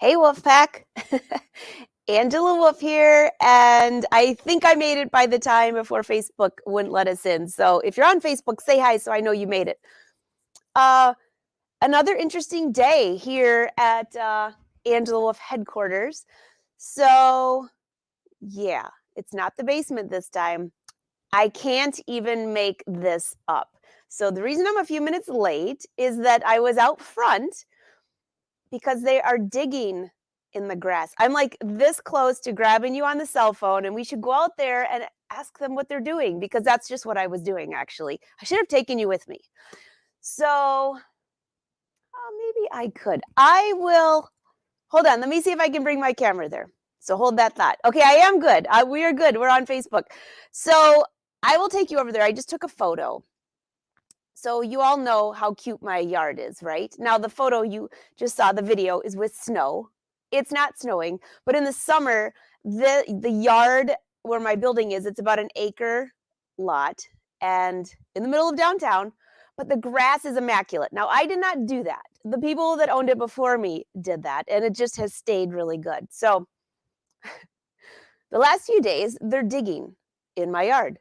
Hey, Wolfpack. Angela Wolf here, and I think I made it by the time before Facebook wouldn't let us in. So if you're on Facebook, say hi so I know you made it. Uh, Another interesting day here at Angela Wolf headquarters. So, yeah, it's not the basement this time. I can't even make this up. So the reason I'm a few minutes late is that I was out front because they are digging in the grass. I'm like this close to grabbing you on the cell phone, and we should go out there and ask them what they're doing because that's just what I was doing, actually. I should have taken you with me. So maybe I could. I will. Hold on. Let me see if I can bring my camera there. So hold that thought. Okay, I am good. We are good. We're on Facebook. So I will take you over there. I just took a photo. So you all know how cute my yard is, right? Now the photo you just saw, the video, is with snow. It's not snowing, but in the summer, the yard where my building is, it's about an acre lot and in the middle of downtown, but the grass is immaculate. Now I did not do that. The people that owned it before me did that, and it just has stayed really good. So the last few days, they're digging in my yard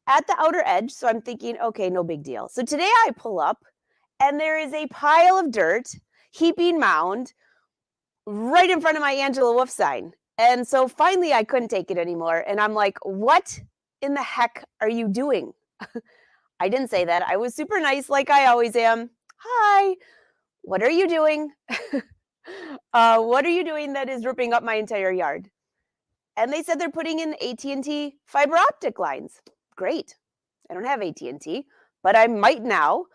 at the outer edge. So I'm thinking, okay, no big deal. So today I pull up and there is a pile of dirt, heaping mound right in front of my Angela Wolf sign. And so finally I couldn't take it anymore. And I'm like, what in the heck are you doing? I didn't say that. I was super nice, like I always am. Hi, what are you doing? What are you doing that is ripping up my entire yard? And they said they're putting in AT&T fiber optic lines. Great. I don't have AT&T, but I might now.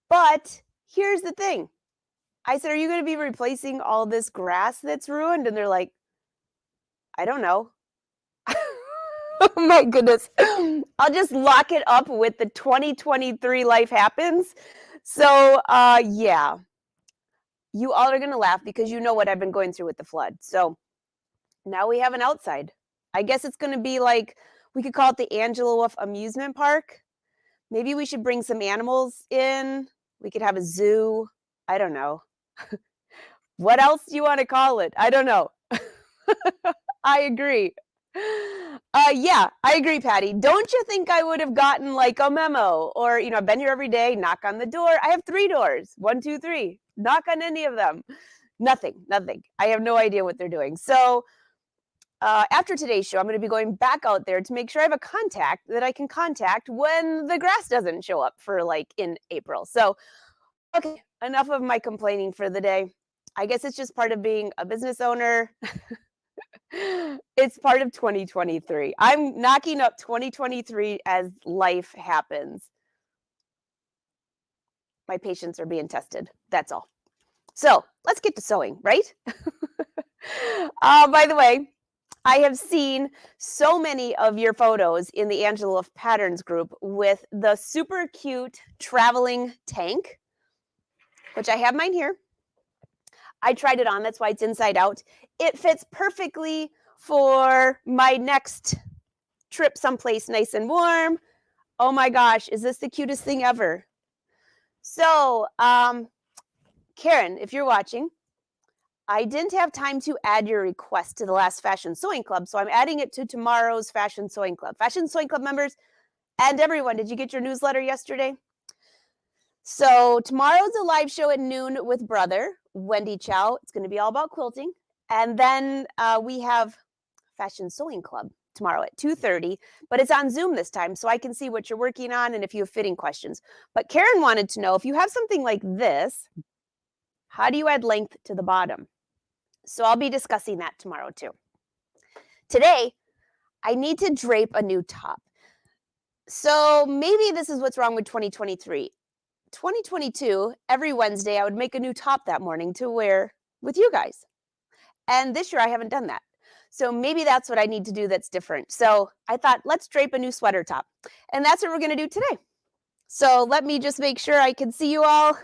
But here's the thing. I said, "Are you going to be replacing all this grass that's ruined?" And they're like, "I don't know." Oh my goodness. I'll just lock it up with the 2023 life happens. So, yeah. You all are going to laugh because you know what I've been going through with the flood. So, now we have an outside. I guess it's going to be like we could call it the Angela Wolf Amusement Park. Maybe we should bring some animals in. We could have a zoo. I don't know. What else do you want to call it? I don't know. I agree. Yeah, I agree, Patty. Don't you think I would have gotten like a memo or, I've been here every day, knock on the door. I have 3 doors, 1, 2, 3. Knock on any of them. Nothing. I have no idea what they're doing. So after today's show, I'm going to be going back out there to make sure I have a contact that I can contact when the grass doesn't show up for like in April. So, okay, enough of my complaining for the day. I guess it's just part of being a business owner. It's part of 2023. I'm knocking up 2023 as life happens. My patients are being tested. That's all. So let's get to sewing, right? By the way, I have seen so many of your photos in the Angela Wolf Patterns group with the super cute traveling tank, which I have mine here. I tried it on, that's why it's inside out. It fits perfectly for my next trip someplace nice and warm. Oh my gosh, is this the cutest thing ever? So, Karen, if you're watching, I didn't have time to add your request to the last Fashion Sewing Club, so I'm adding it to tomorrow's Fashion Sewing Club. Fashion Sewing Club members and everyone, did you get your newsletter yesterday? So tomorrow's a live show at noon with Brother, Wendy Chow. It's going to be all about quilting. And then we have Fashion Sewing Club tomorrow at 2:30, but it's on Zoom this time, so I can see what you're working on and if you have fitting questions. But Karen wanted to know, if you have something like this, how do you add length to the bottom? So I'll be discussing that tomorrow too. Today, I need to drape a new top. So maybe this is what's wrong with 2023. 2022, every Wednesday, I would make a new top that morning to wear with you guys. And this year, I haven't done that. So maybe that's what I need to do that's different. So I thought, let's drape a new sweater top. And that's what we're going to do today. So let me just make sure I can see you all.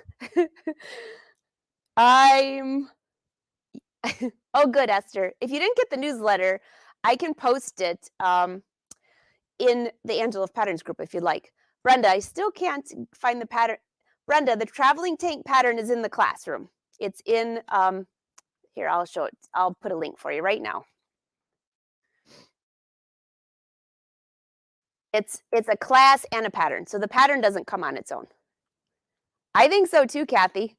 Oh, good, Esther. If you didn't get the newsletter, I can post it in the Angela Wolf Patterns group if you'd like. Brenda, I still can't find the pattern. Brenda, the traveling tank pattern is in the classroom. It's in Here, I'll show it. I'll put a link for you right now. It's a class and a pattern, so the pattern doesn't come on its own. I think so too, Kathy.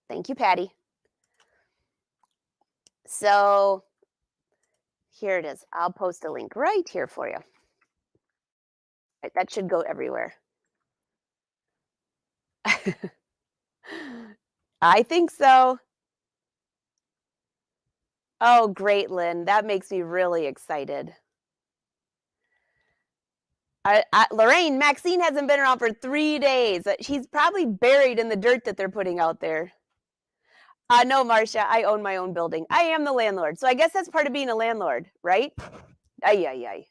Thank you, Patty. So here it is. I'll post a link right here for you. That should go everywhere. I think so. Oh, great, Lynn. That makes me really excited. Lorraine, Maxine hasn't been around for 3 days. She's probably buried in the dirt that they're putting out there. No, Marcia, I own my own building. I am the landlord. So I guess that's part of being a landlord, right? Ay, ay,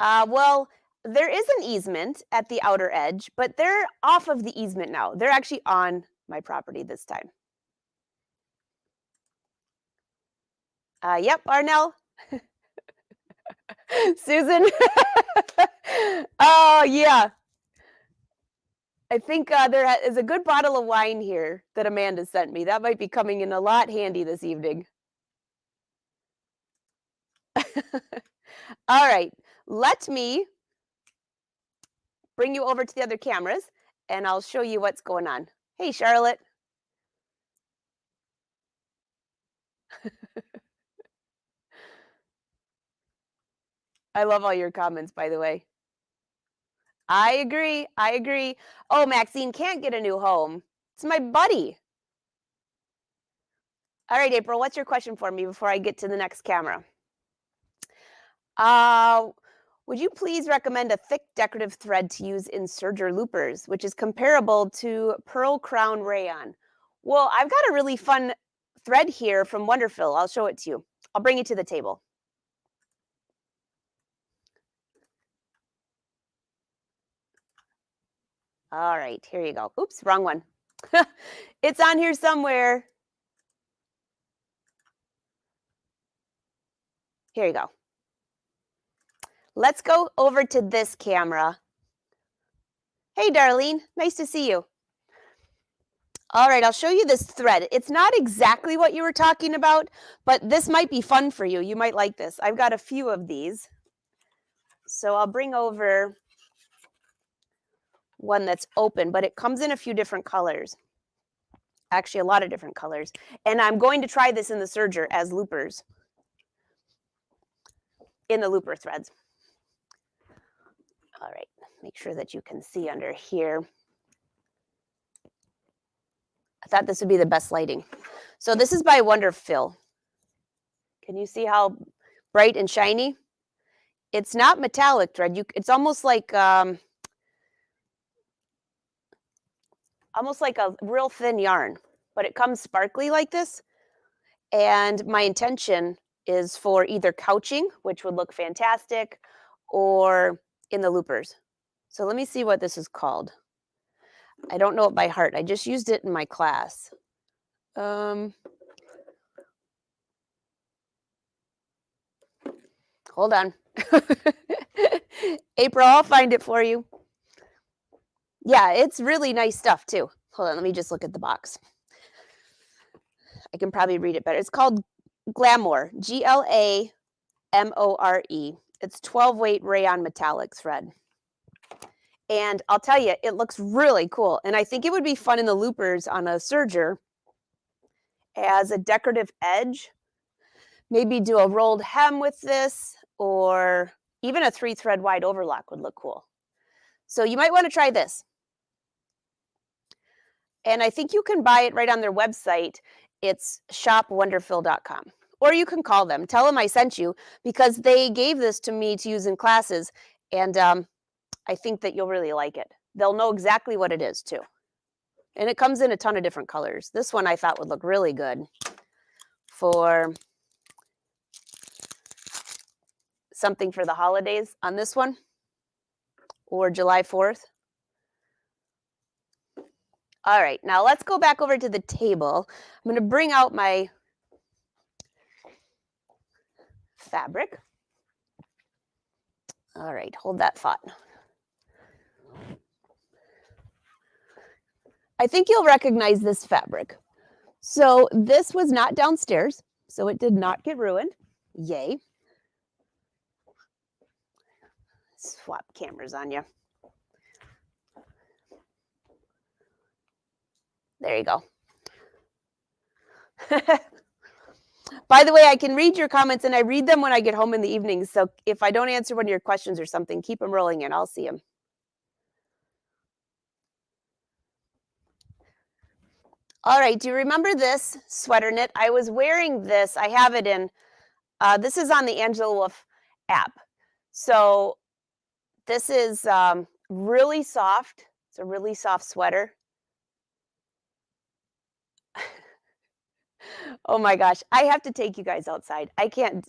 ay. Well, there is an easement at the outer edge, but they're off of the easement now. They're actually on my property this time. Yep, Arnell. Susan. Oh, yeah. I think there is a good bottle of wine here that Amanda sent me. That might be coming in a lot handy this evening. All right, let me bring you over to the other cameras and I'll show you what's going on. Hey, Charlotte. I love all your comments, by the way. I agree. I agree. Oh, Maxine can't get a new home. It's my buddy. All right, April, what's your question for me before I get to the next camera? Would you please recommend a thick decorative thread to use in serger loopers, which is comparable to Pearl Crown Rayon? Well, I've got a really fun thread here from Wonderfill. I'll show it to you. I'll bring it to the table. All right, here you go. Oops, wrong one. It's on here somewhere. Here you go. Let's go over to this camera. Hey, Darlene, nice to see you. All right, I'll show you this thread. It's not exactly what you were talking about, but this might be fun for you. You might like this. I've got a few of these. So I'll bring over one that's open, but it comes in a few different colors. Actually, a lot of different colors. And I'm going to try this in the serger as loopers. In the looper threads. All right, make sure that you can see under here. I thought this would be the best lighting. So this is by Wonderfill. Can you see how bright and shiny? It's not metallic thread. It's almost like a real thin yarn, but it comes sparkly like this. And my intention is for either couching, which would look fantastic, or in the loopers. So let me see what this is called. I don't know it by heart. I just used it in my class. Hold on. April, I'll find it for you. Yeah, it's really nice stuff too. Hold on, let me just look at the box. I can probably read it better. It's called Glamour, Glamore. It's 12-weight rayon metallic thread. And I'll tell you, it looks really cool. And I think it would be fun in the loopers on a serger as a decorative edge. Maybe do a rolled hem with this, or even a 3-thread wide overlock would look cool. So you might want to try this. And I think you can buy it right on their website. It's shopwonderfill.com. Or you can call them. Tell them I sent you, because they gave this to me to use in classes. And I think that you'll really like it. They'll know exactly what it is too. And it comes in a ton of different colors. This one I thought would look really good for something for the holidays on this one, or July 4th. All right, now let's go back over to the table. I'm going to bring out my fabric. All right, hold that thought. I think you'll recognize this fabric. So this was not downstairs, so it did not get ruined. Yay. Swap cameras on you. There you go. By the way, I can read your comments and I read them when I get home in the evenings. So if I don't answer one of your questions or something, keep them rolling in. I'll see them. All right. Do you remember this sweater knit? I was wearing this. I have it in. This is on the Angela Wolf app. So this is really soft. It's a really soft sweater. Oh my gosh, I have to take you guys outside. I can't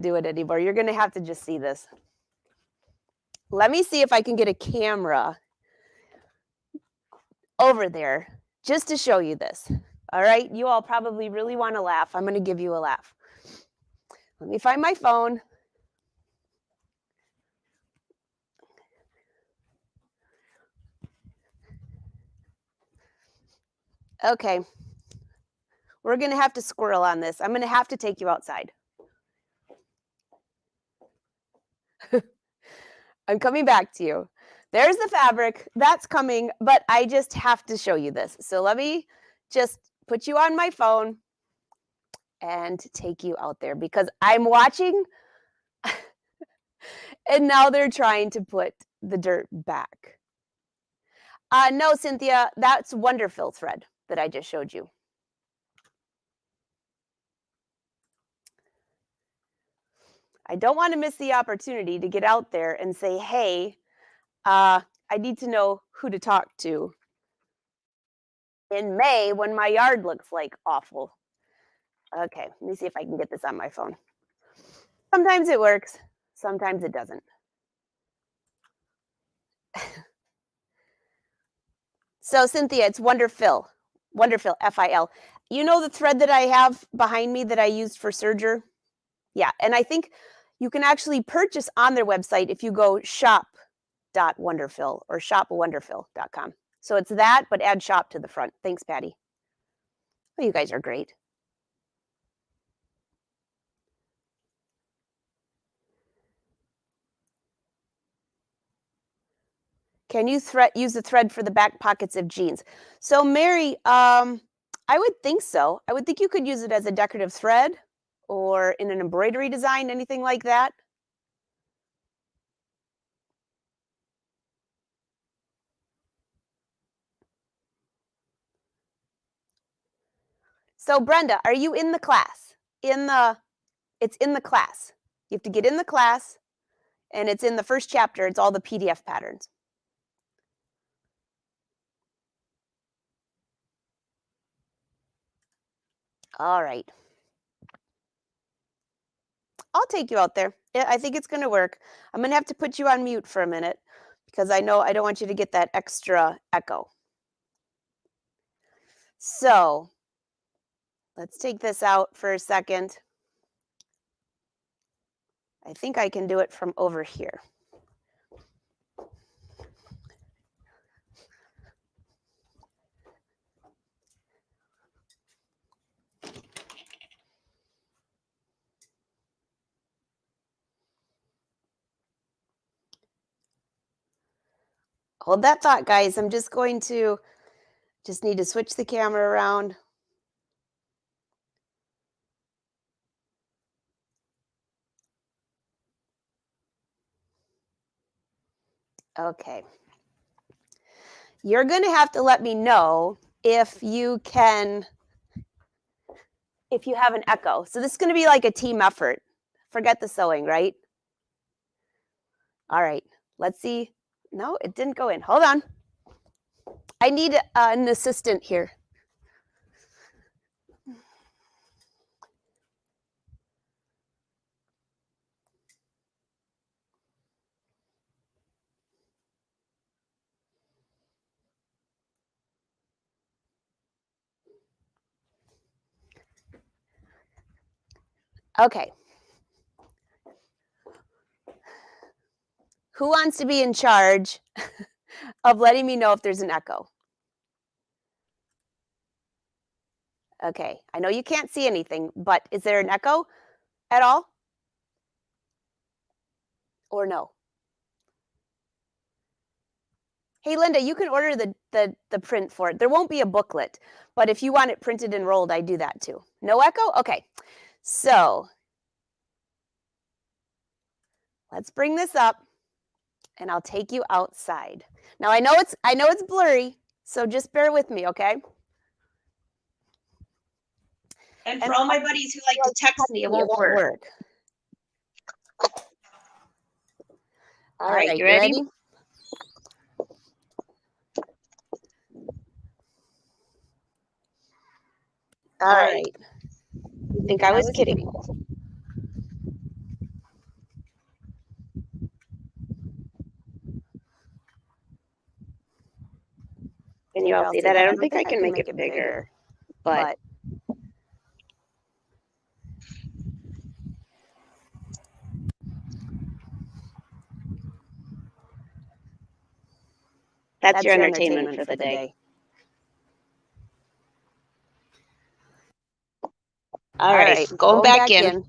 do it anymore. You're going to have to just see this. Let me see if I can get a camera over there just to show you this. All right, you all probably really want to laugh. I'm going to give you a laugh. Let me find my phone. Okay. We're going to have to squirrel on this. I'm going to have to take you outside. I'm coming back to you. There's the fabric. That's coming, but I just have to show you this. So let me just put you on my phone and take you out there because I'm watching and now they're trying to put the dirt back. No, Cynthia, that's Wonderfill thread that I just showed you. I don't want to miss the opportunity to get out there and say, hey, I need to know who to talk to in May when my yard looks like awful. Okay, let me see if I can get this on my phone. Sometimes it works, sometimes it doesn't. So Cynthia, it's Wonderfill, F-I-L. You know the thread that I have behind me that I used for serger? Yeah, and I think you can actually purchase on their website if you go shop.wonderfill or shopwonderfill.com. So it's that, but add shop to the front. Thanks, Patty. Oh, you guys are great. Can you use the thread for the back pockets of jeans? So Mary, I would think so. I would think you could use it as a decorative thread or in an embroidery design, anything like that. So Brenda, are you in the class? It's in the class. You have to get in the class and it's in the first chapter. It's all the PDF patterns. All right. I'll take you out there. Yeah, I think it's going to work. I'm going to have to put you on mute for a minute because I know I don't want you to get that extra echo. So let's take this out for a second. I think I can do it from over here. Hold that thought, guys. I'm just going to need to switch the camera around. Okay. You're going to have to let me know if you have an echo. So this is going to be like a team effort. Forget the sewing, right? All right. Let's see. No, it didn't go in. Hold on. I need an assistant here. Okay. Who wants to be in charge of letting me know if there's an echo? Okay, I know you can't see anything, but is there an echo at all? Or no? Hey, Linda, you can order the print for it. There won't be a booklet, but if you want it printed and rolled, I do that too. No echo? Okay. So let's bring this up and I'll take you outside. Now I know it's blurry, so just bear with me, okay? And for all my buddies who like to text me, it won't work. All right, you ready? All right. You think I was kidding? Can you all see that? I don't think I can make it bigger, but that's your entertainment for the day. All right, going back in.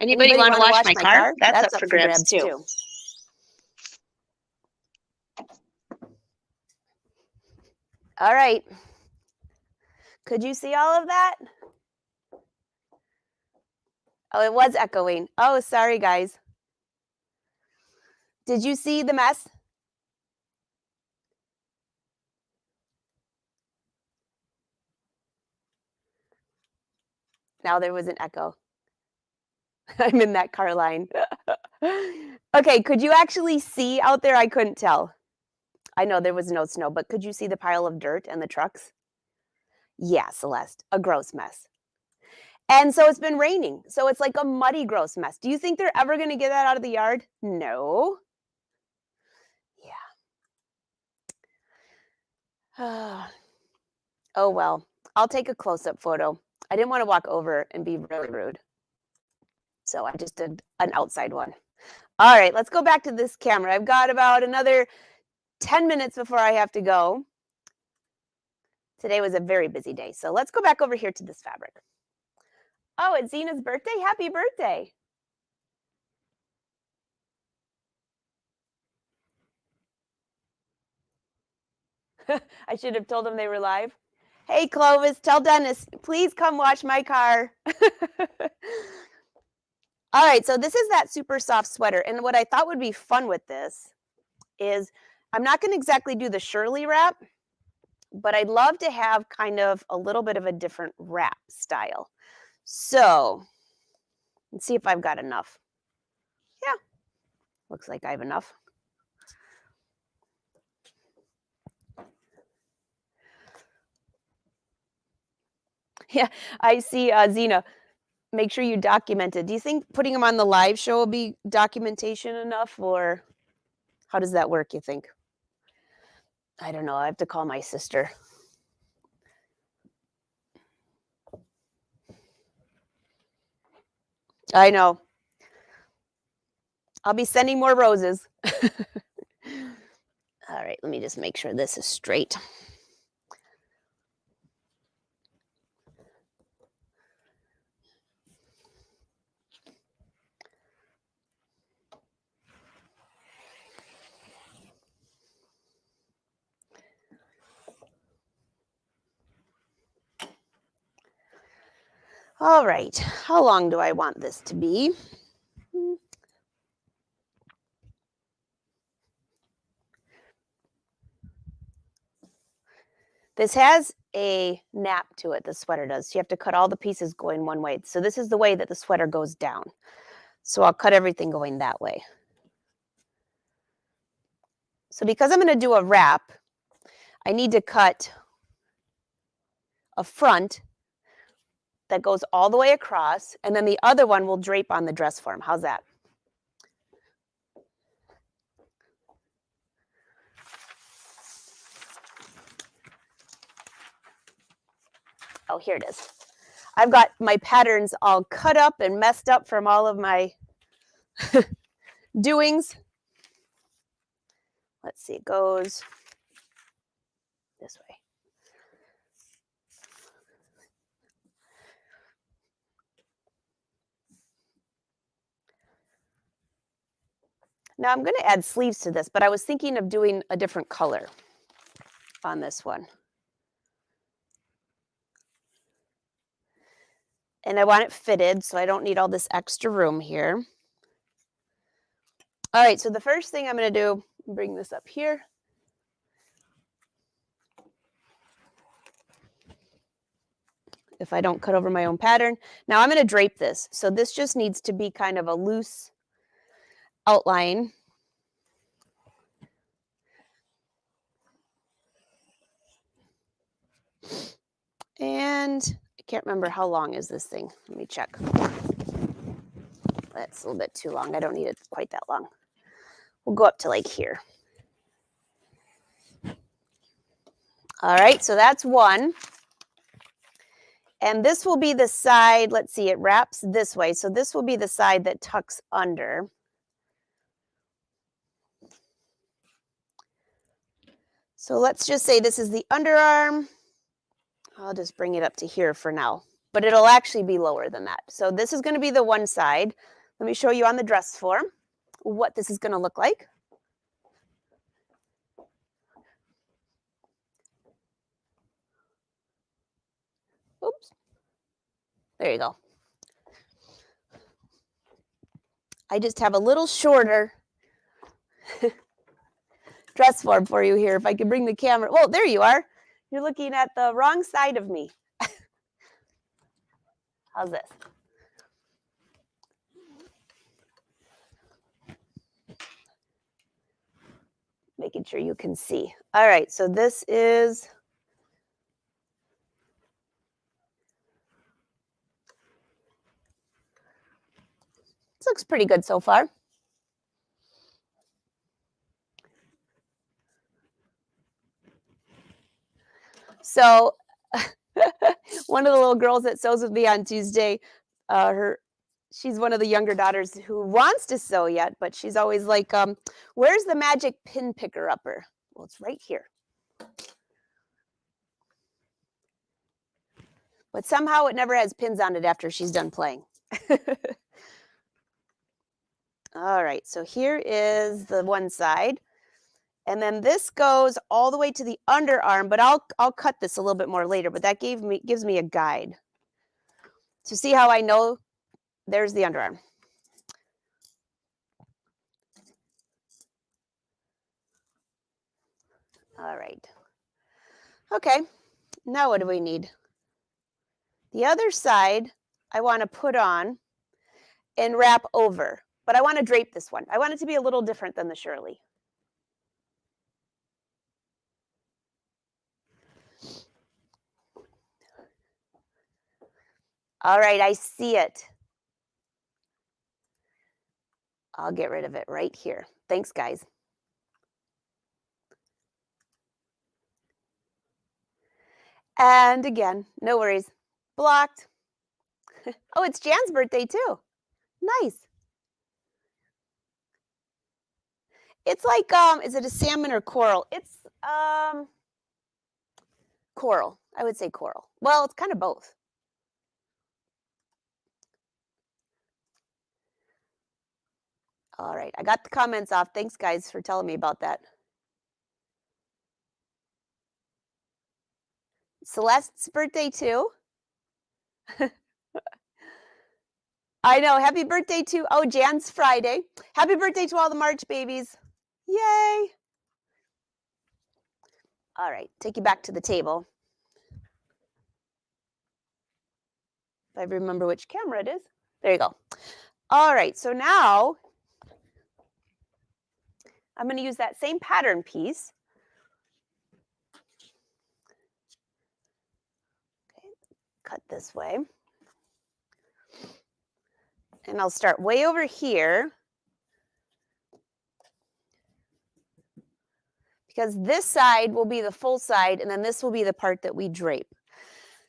Anybody want to wash my car? That's up for grabs too. All right. Could you see all of that? Oh, it was echoing. Oh, sorry, guys. Did you see the mess? Now there was an echo. I'm in that car line. Okay, could you actually see out there? I couldn't tell. I know there was no snow, but could you see the pile of dirt and the trucks? Yeah, Celeste, a gross mess. And so it's been raining. So it's like a muddy, gross mess. Do you think they're ever going to get that out of the yard? No. Yeah. Oh, well, I'll take a close-up photo. I didn't want to walk over and be really rude. So I just did an outside one. All right, let's go back to this camera. I've got about another 10 minutes before I have to go. Today was a very busy day. So let's go back over here to this fabric. Oh, it's Zena's birthday. Happy birthday. I should have told them they were live. Hey, Clovis, tell Dennis, please come watch my car. All right, so this is that super soft sweater. And what I thought would be fun with this is I'm not going to exactly do the Shirley wrap, but I'd love to have kind of a little bit of a different wrap style. So let's see if I've got enough. Yeah, looks like I have enough. Yeah, I see Zena. Make sure you document it. Do you think putting them on the live show will be documentation enough, or how does that work, you think? I don't know. I have to call my sister. I know. I'll be sending more roses. All right, let me just make sure this is straight. All right, how long do I want this to be? This has a nap to it, the sweater does. So you have to cut all the pieces going one way. So this is the way that the sweater goes down. So I'll cut everything going that way. So because I'm going to do a wrap, I need to cut a front that goes all the way across, and then the other one will drape on the dress form. How's that? Oh, here it is. I've got my patterns all cut up and messed up from all of my doings. let's see, it goes this way. Now I'm going to add sleeves to this, but I was thinking of doing a different color on this one. And I want it fitted, so I don't need all this extra room here. All right, so the first thing I'm going to do, bring this up here. If I don't cut over my own pattern. Now I'm going to drape this. So this just needs to be kind of a loose outline. And I can't remember how long is this thing. Let me check. That's a little bit too long. I don't need it quite that long. We'll go up to like here. All right, so that's one. And this will be the side, let's see, it wraps this way. So this will be the side that tucks under. So let's just say this is the underarm. I'll just bring it up to here for now, but it'll actually be lower than that. So this is going to be the one side. Let me show you on the dress form what this is going to look like. Oops. There you go. I just have a little shorter dress form for you here. If I could bring the camera. Well, there you are. You're looking at the wrong side of me. How's this? Making sure you can see. All right, so this is this looks pretty good so far. So one of the little girls that sews with me on Tuesday, she's one of the younger daughters who wants to sew yet, but she's always like, where's the magic pin picker upper? Well, it's right here. But somehow it never has pins on it after she's done playing. All right, so here is the one side. And then this goes all the way to the underarm, but I'll cut this a little bit more later, but that gives me a guide. So see how I know there's the underarm. All right. Okay, now what do we need? The other side I want to put on and wrap over, but I want to drape this one. I want it to be a little different than the Shirley. All right, I see it. I'll get rid of it right here. Thanks, guys. And again, no worries. Blocked. Oh, it's Jan's birthday too. Nice. It's like, is it a salmon or coral? It's coral. I would say coral. Well, it's kind of both. All right, I got the comments off. Thanks, guys, for telling me about that. Celeste's birthday, too. I know. Happy birthday to, oh, Jan's Friday. Happy birthday to all the March babies. Yay. All right, take you back to the table. If I remember which camera it is. There you go. All right, so now I'm going to use that same pattern piece. Okay, cut this way. And I'll start way over here because this side will be the full side and then this will be the part that we drape.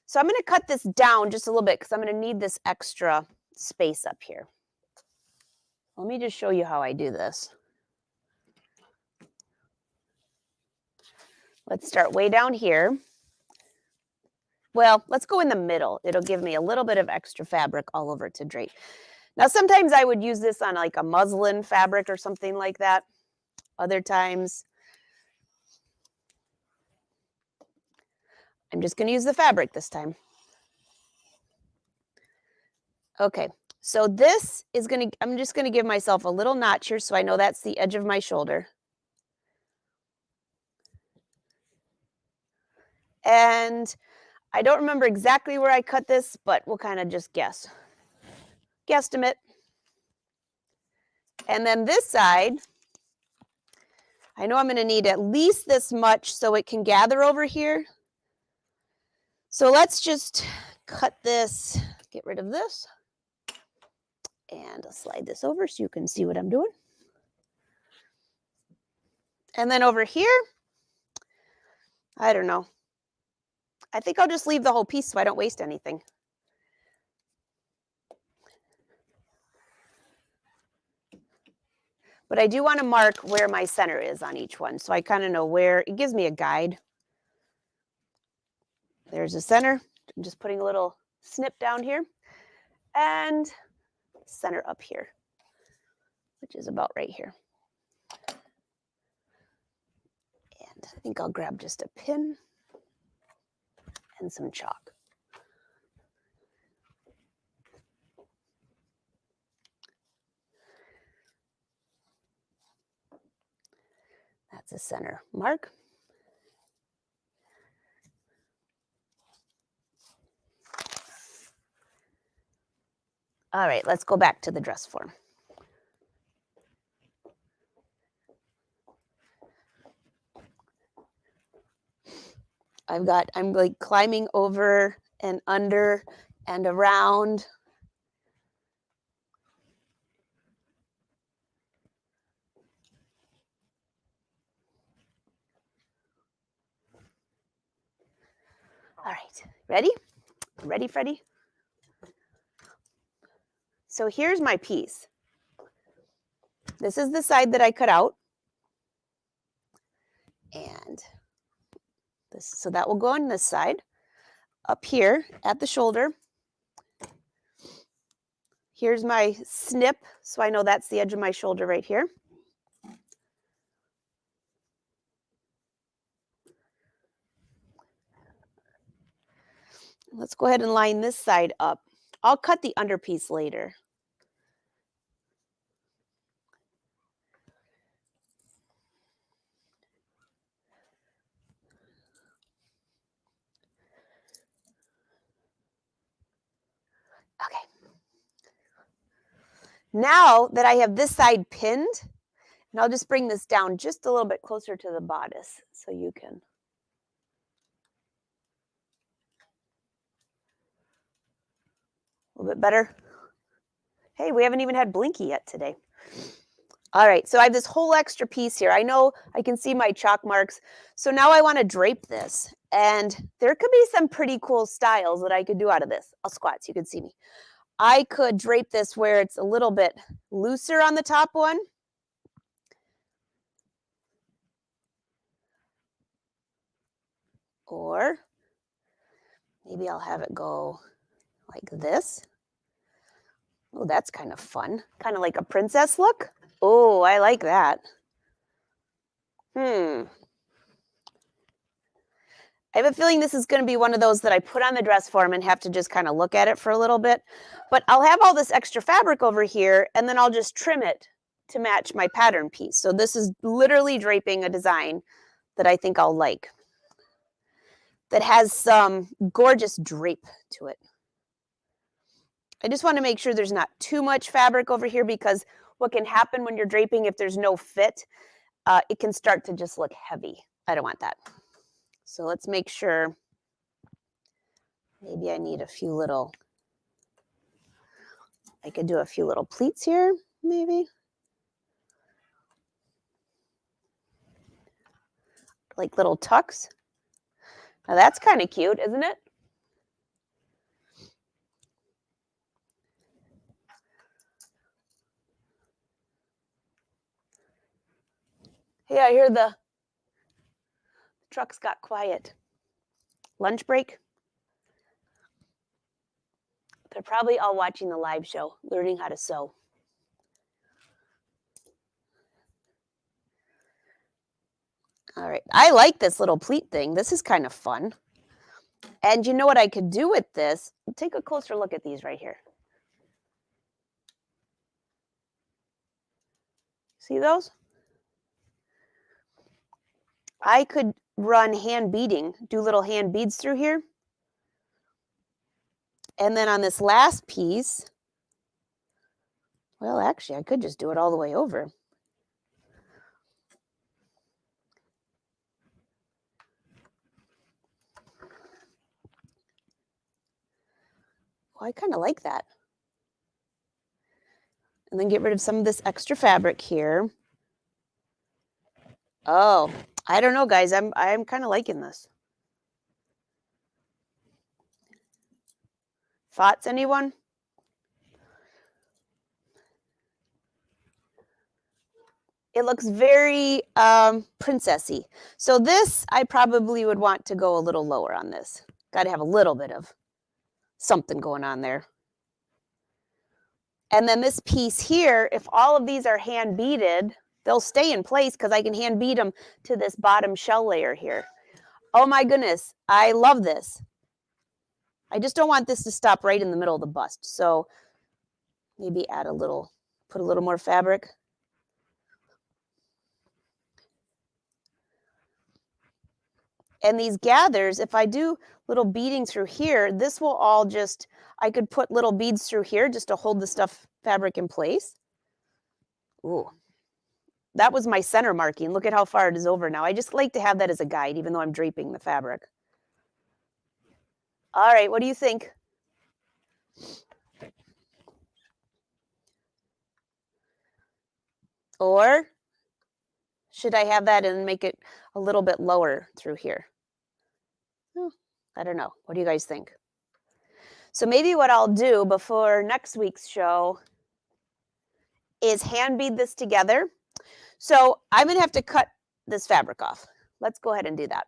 So I'm going to cut this down just a little bit because I'm going to need this extra space up here. Let me just show you how I do this. Let's start way down here. Well, let's go in the middle. It'll give me a little bit of extra fabric all over to drape. Now, sometimes I would use this on like a muslin fabric or something like that. Other times, I'm just going to use the fabric this time. Okay, so this is going to, I'm just going to give myself a little notch here so I know that's the edge of my shoulder. And I don't remember exactly where I cut this, but we'll kind of just guess. Guesstimate. And then this side, I know I'm going to need at least this much so it can gather over here. So let's just cut this, get rid of this, and I'll slide this over so you can see what I'm doing. And then over here, I don't know. I think I'll just leave the whole piece so I don't waste anything. But I do want to mark where my center is on each one, so I kind of know where, it gives me a guide. There's a center. I'm just putting a little snip down here. And center up here, which is about right here. And I think I'll grab just a pin and some chalk. That's a center mark. All right, let's go back to the dress form. I'm like climbing over and under and around. All right, ready? Ready, Freddie? So here's my piece. This is the side that I cut out. And this, so that will go on this side. Up here at the shoulder, here's my snip, so I know that's the edge of my shoulder right here. Let's go ahead and line this side up. I'll cut the underpiece later. Okay. Now that I have this side pinned, and I'll just bring this down just a little bit closer to the bodice so you can. A little bit better. Hey, we haven't even had Blinky yet today. All right, so I have this whole extra piece here. I know I can see my chalk marks. So now I want to drape this. And there could be some pretty cool styles that I could do out of this. I'll squat so you can see me. I could drape this where it's a little bit looser on the top one. Or maybe I'll have it go like this. Oh, that's kind of fun. Kind of like a princess look. Oh, I like that. I have a feeling this is going to be one of those that I put on the dress form and have to just kind of look at it for a little bit. But I'll have all this extra fabric over here, and then I'll just trim it to match my pattern piece. So this is literally draping a design that I think I'll like, that has some gorgeous drape to it. I just want to make sure there's not too much fabric over here, because what can happen when you're draping, if there's no fit, it can start to just look heavy. I don't want that. So let's make sure. Maybe I need a few little, I could do a few little pleats here, maybe. Like little tucks. Now that's kind of cute, isn't it? Hey, I hear the trucks got quiet. Lunch break? They're probably all watching the live show, learning how to sew. All right, I like this little pleat thing. This is kind of fun. And you know what I could do with this? Take a closer look at these right here. See those? I could run hand beading, do little hand beads through here. And then on this last piece, well, actually, I could just do it all the way over. Well, I kind of like that. And then get rid of some of this extra fabric here. Oh, I don't know, guys. I'm kind of liking this. Thoughts, anyone? It looks very princessy. So this, I probably would want to go a little lower on this. Got to have a little bit of something going on there. And then this piece here, if all of these are hand beaded, they'll stay in place because I can hand bead them to this bottom shell layer here. Oh my goodness, I love this. I just don't want this to stop right in the middle of the bust. So maybe add a little, put a little more fabric. And these gathers, if I do little beading through here, this will all just, I could put little beads through here just to hold the fabric in place. Ooh, that was my center marking. Look at how far it is over now. I just like to have that as a guide, even though I'm draping the fabric. All right, what do you think? Or should I have that and make it a little bit lower through here? Oh, I don't know. What do you guys think? So maybe what I'll do before next week's show is hand bead this together. So I'm going to have to cut this fabric off. Let's go ahead and do that.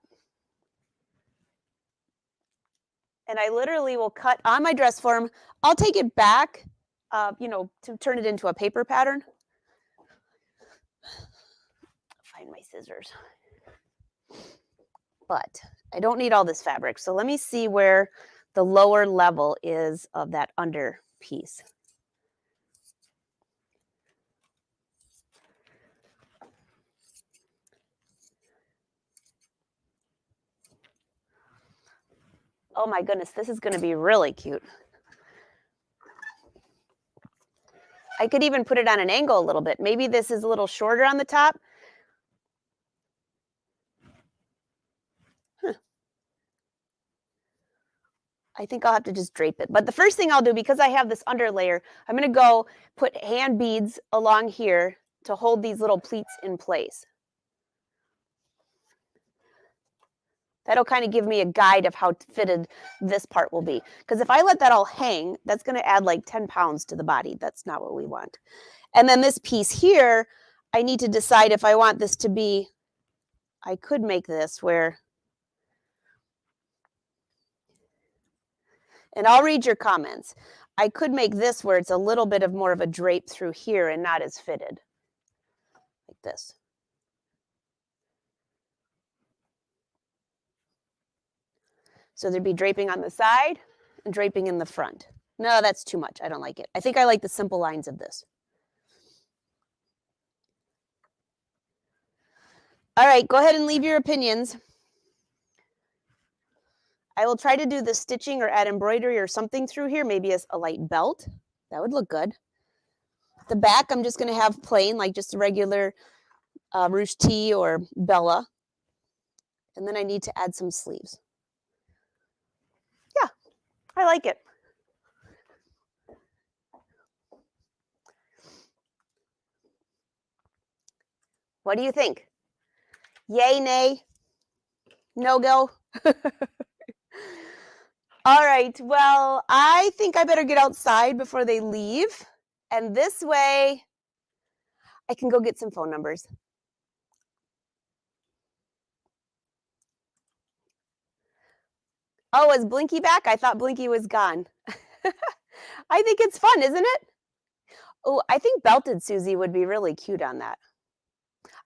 And I literally will cut on my dress form. I'll take it back, to turn it into a paper pattern. Find my scissors. But I don't need all this fabric. So let me see where the lower level is of that under piece. Oh my goodness, this is going to be really cute. I could even put it on an angle a little bit. Maybe this is a little shorter on the top. I think I'll have to just drape it. But the first thing I'll do, because I have this under layer, I'm going to go put hand beads along here to hold these little pleats in place. That'll kind of give me a guide of how fitted this part will be. Because if I let that all hang, that's going to add like 10 pounds to the body. That's not what we want. And then this piece here, I need to decide if I want this to be, I could make this where, and I'll read your comments. I could make this where it's a little bit of more of a drape through here and not as fitted. Like this. So there'd be draping on the side and draping in the front. No, that's too much. I don't like it. I think I like the simple lines of this. All right, go ahead and leave your opinions. I will try to do the stitching or add embroidery or something through here, maybe a light belt. That would look good. The back, I'm just going to have plain, like just a regular ruche tee or Bella. And then I need to add some sleeves. Yeah, I like it. What do you think? Yay, nay, no go? All right, well, I think I better get outside before they leave. And this way, I can go get some phone numbers. Oh, is Blinky back? I thought Blinky was gone. I think it's fun, isn't it? Oh, I think belted Susie would be really cute on that.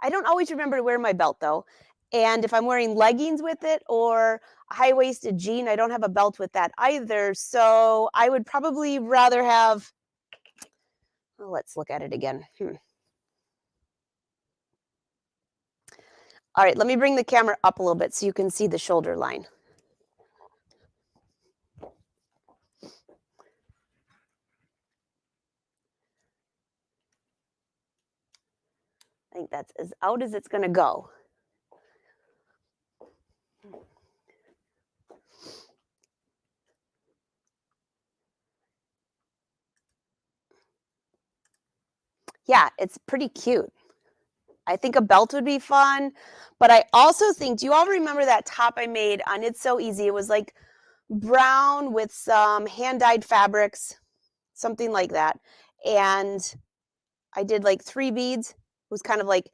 I don't always remember to wear my belt though. And if I'm wearing leggings with it or a high-waisted jean, I don't have a belt with that either. So I would probably rather have, well, let's look at it again. All right, let me bring the camera up a little bit so you can see the shoulder line. I think that's as out as it's going to go. Yeah, it's pretty cute. I think a belt would be fun, but I also think, do you all remember that top I made on It's So Easy? It was like brown with some hand-dyed fabrics, something like that. And I did like 3 beads. It was kind of like,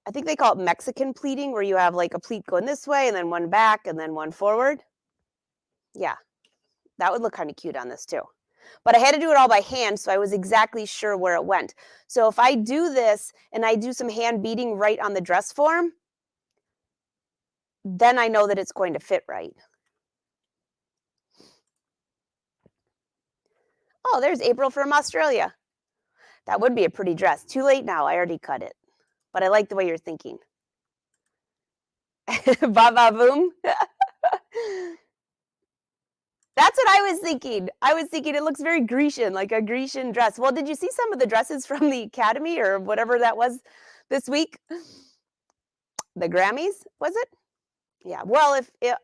I think they call it Mexican pleating, where you have like a pleat going this way and then one back and then one forward. Yeah, that would look kind of cute on this too. But I had to do it all by hand, so I was exactly sure where it went. So if I do this and I do some hand beading right on the dress form, then I know that it's going to fit right. Oh, there's April from Australia. That would be a pretty dress. Too late now, I already cut it. But I like the way you're thinking. Ba ba boom. That's what I was thinking. I was thinking it looks very Grecian, like a Grecian dress. Well, did you see some of the dresses from the Academy or whatever that was this week? The Grammys, was it? Yeah. Well, if it,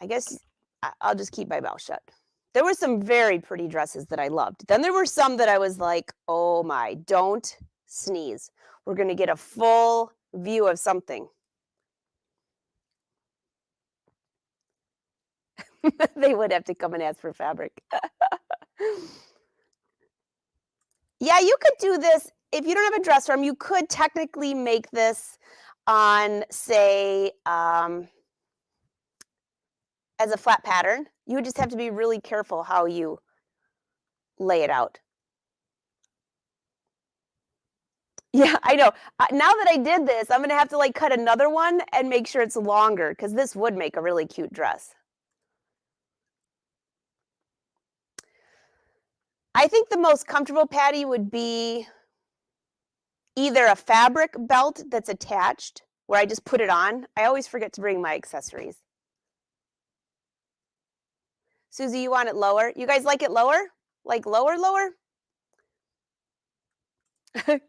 I guess I'll just keep my mouth shut. There were some very pretty dresses that I loved. Then there were some that I was like, oh my, don't sneeze. We're going to get a full view of something. They would have to come and ask for fabric. Yeah, you could do this. If you don't have a dress form, you could technically make this on, say, as a flat pattern. You would just have to be really careful how you lay it out. Yeah, I know. Now that I did this, I'm going to have to like cut another one and make sure it's longer because this would make a really cute dress. I think the most comfortable Patty would be either a fabric belt that's attached where I just put it on. I always forget to bring my accessories. Susie, you want it lower? You guys like it lower? Like lower, lower?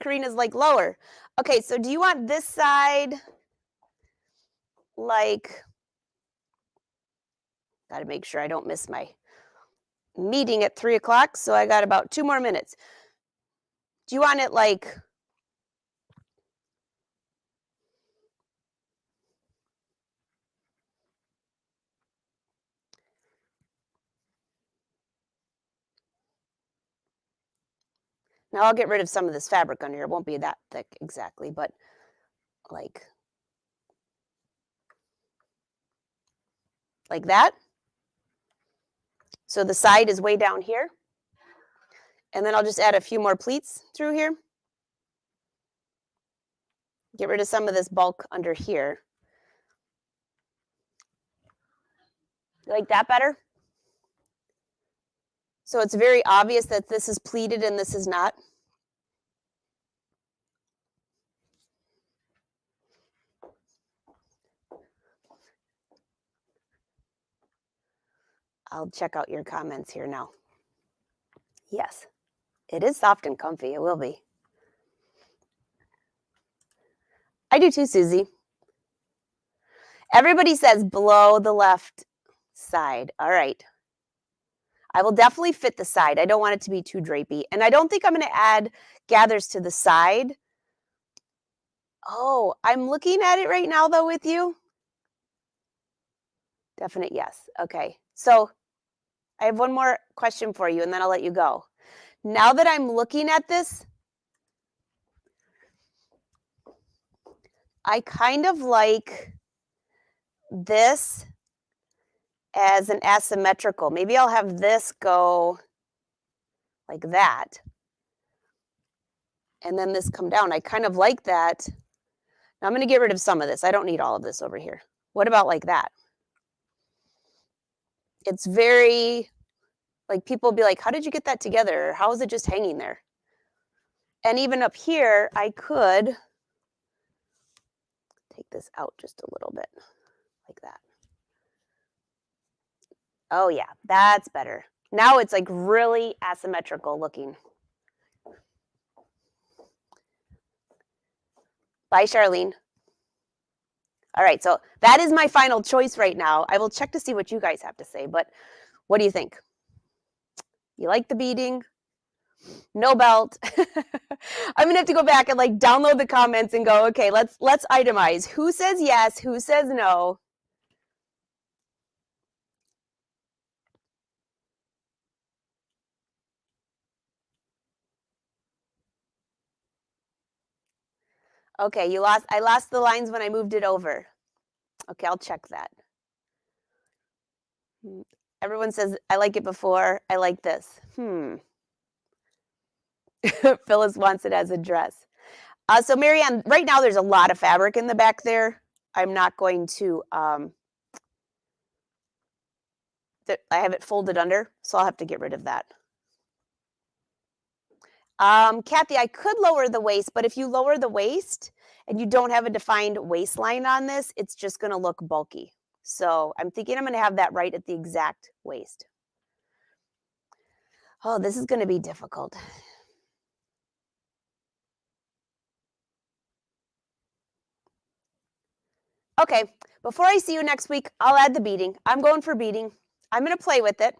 Karina's like lower. Okay, so do you want this side like, got to make sure I don't miss my meeting at 3 o'clock, so I got about 2 more minutes. Do you want it like, now I'll get rid of some of this fabric under here. It won't be that thick exactly, but like that. So the side is way down here. And then I'll just add a few more pleats through here. Get rid of some of this bulk under here. You like that better? So it's very obvious that this is pleated and this is not. I'll check out your comments here now. Yes, it is soft and comfy. It will be. I do too, Susie. Everybody says below the left side. All right. I will definitely fit the side. I don't want it to be too drapey. And I don't think I'm going to add gathers to the side. Oh, I'm looking at it right now, though, with you. Definite yes. Okay. So I have one more question for you, and then I'll let you go. Now that I'm looking at this, I kind of like this as an asymmetrical. Maybe I'll have this go like that. And then this come down. I kind of like that. Now I'm going to get rid of some of this. I don't need all of this over here. What about like that? It's very, like people will be like, how did you get that together? Or how is it just hanging there? And even up here, I could take this out just a little bit, like that. Oh yeah, that's better. Now it's like really asymmetrical looking. Bye, Charlene. All right, so that is my final choice right now. I will check to see what you guys have to say, but what do you think? You like the beading? No belt. I'm gonna have to go back and like download the comments and go, okay, let's itemize. Who says yes? Who says no? Okay, I lost the lines when I moved it over. Okay, I'll check that. Everyone says, I like it before. I like this. Phyllis wants it as a dress. So Marianne, right now there's a lot of fabric in the back there. I'm not going to, I have it folded under, so I'll have to get rid of that. Kathy, I could lower the waist, but if you lower the waist and you don't have a defined waistline on this, it's just going to look bulky. So I'm thinking I'm going to have that right at the exact waist. Oh, this is going to be difficult. Okay, before I see you next week, I'll add the beading. I'm going for beading. I'm going to play with it.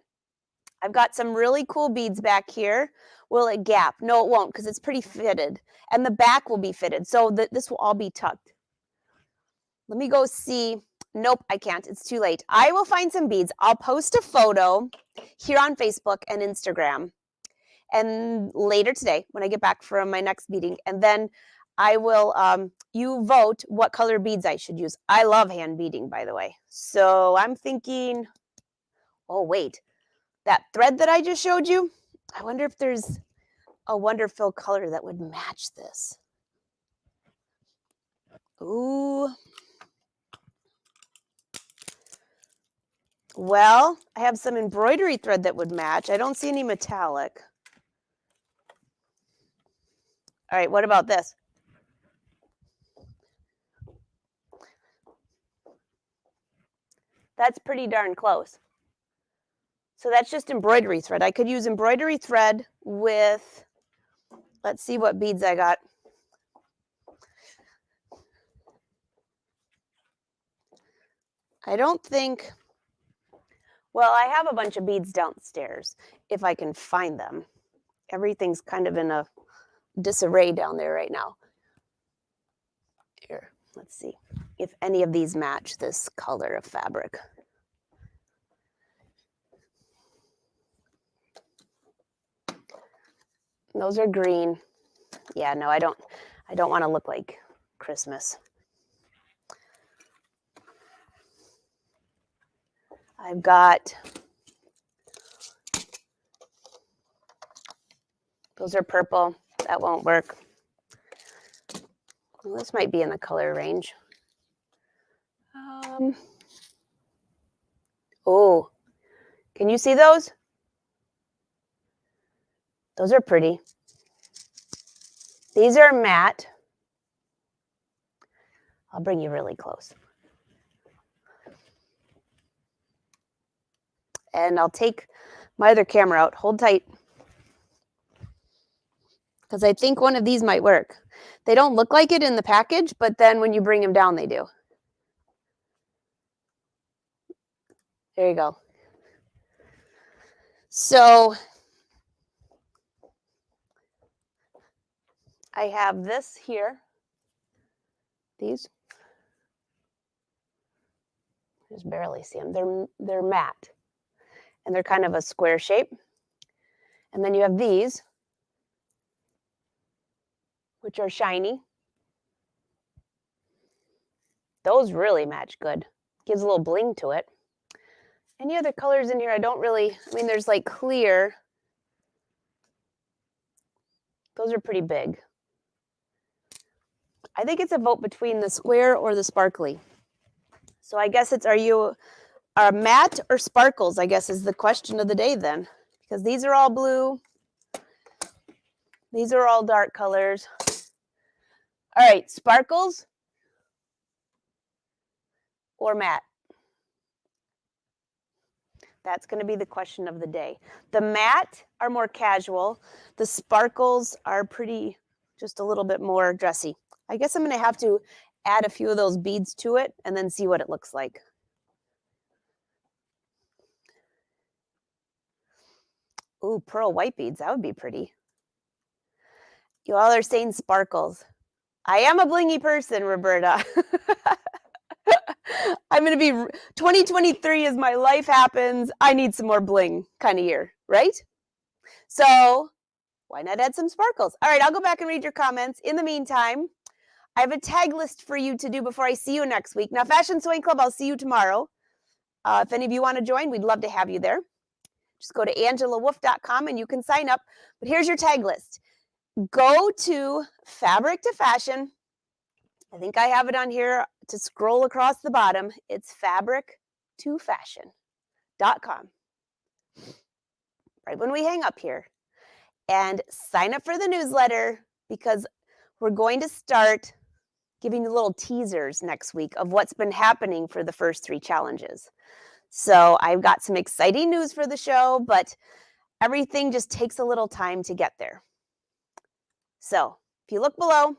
I've got some really cool beads back here. Will it gap? No, it won't, because it's pretty fitted. And the back will be fitted, so this will all be tucked. Let me go see. Nope, I can't. It's too late. I will find some beads. I'll post a photo here on Facebook and Instagram. And later today, when I get back from my next beading, and then I will, you vote what color beads I should use. I love hand beading, by the way. So I'm thinking, oh, wait. That thread that I just showed you, I wonder if there's a Wonderful color that would match this. Ooh. Well, I have some embroidery thread that would match. I don't see any metallic. All right, what about this? That's pretty darn close. So that's just embroidery thread. I could use embroidery thread with, let's see what beads I got. I don't think, well, I have a bunch of beads downstairs, if I can find them. Everything's kind of in a disarray down there right now. Here, let's see if any of these match this color of fabric. Those are green. Yeah, no, I don't want to look like Christmas. I've got, those are purple. That won't work. Well, this might be in the color range. Oh, can you see those? Those are pretty. These are matte. I'll bring you really close. And I'll take my other camera out. Hold tight. Because I think one of these might work. They don't look like it in the package, but then when you bring them down, they do. There you go. So I have this here. These. Just barely see them. They're matte. And they're kind of a square shape. And then you have these, which are shiny. Those really match good. Gives a little bling to it. Any other colors in here? I mean, there's like clear. Those are pretty big. I think it's a vote between the square or the sparkly. So I guess are you matte or sparkles, I guess is the question of the day then. Because these are all blue. These are all dark colors. All right, sparkles or matte? That's going to be the question of the day. The matte are more casual. The sparkles are pretty, just a little bit more dressy. I guess I'm going to have to add a few of those beads to it and then see what it looks like. Ooh, pearl white beads. That would be pretty. You all are saying sparkles. I am a blingy person, Roberta. I'm going to be 2023 is my life happens. I need some more bling kind of year, right? So why not add some sparkles? All right, I'll go back and read your comments. In the meantime, I have a tag list for you to do before I see you next week. Now, Fashion Sewing Club, I'll see you tomorrow. If any of you want to join, we'd love to have you there. Just go to angelawolf.com and you can sign up. But here's your tag list. Go to Fabric to Fashion. I think I have it on here to scroll across the bottom. It's fabric2fashion.com. Right when we hang up here. And sign up for the newsletter because we're going to start giving you little teasers next week of what's been happening for the first 3 challenges. So I've got some exciting news for the show, but everything just takes a little time to get there. So if you look below,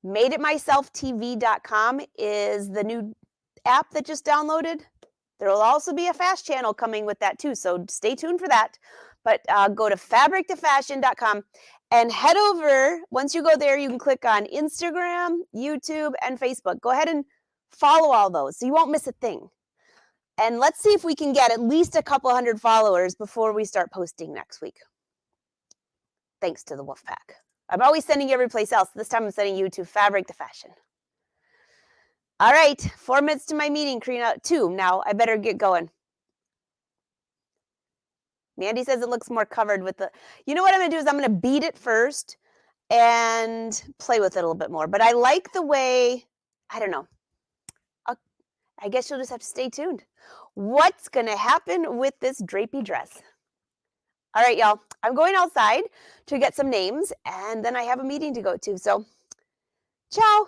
madeitmyselftv.com is the new app that just downloaded. There will also be a fast channel coming with that too, so stay tuned for that. But go to fabric2fashion.com and head over. Once you go there, you can click on Instagram, YouTube, and Facebook. Go ahead and follow all those so you won't miss a thing. And let's see if we can get at least a couple hundred followers before we start posting next week. Thanks to the Wolfpack. I'm always sending you every place else. This time I'm sending you to Fabric to Fashion. All right, 4 minutes to my meeting, Karina. 2 now. I better get going. Mandy says it looks more covered with the... You know what I'm going to do is I'm going to beat it first and play with it a little bit more. But I like the way... I don't know. I guess you'll just have to stay tuned. What's going to happen with this drapey dress? All right, y'all. I'm going outside to get some names, and then I have a meeting to go to. So, ciao.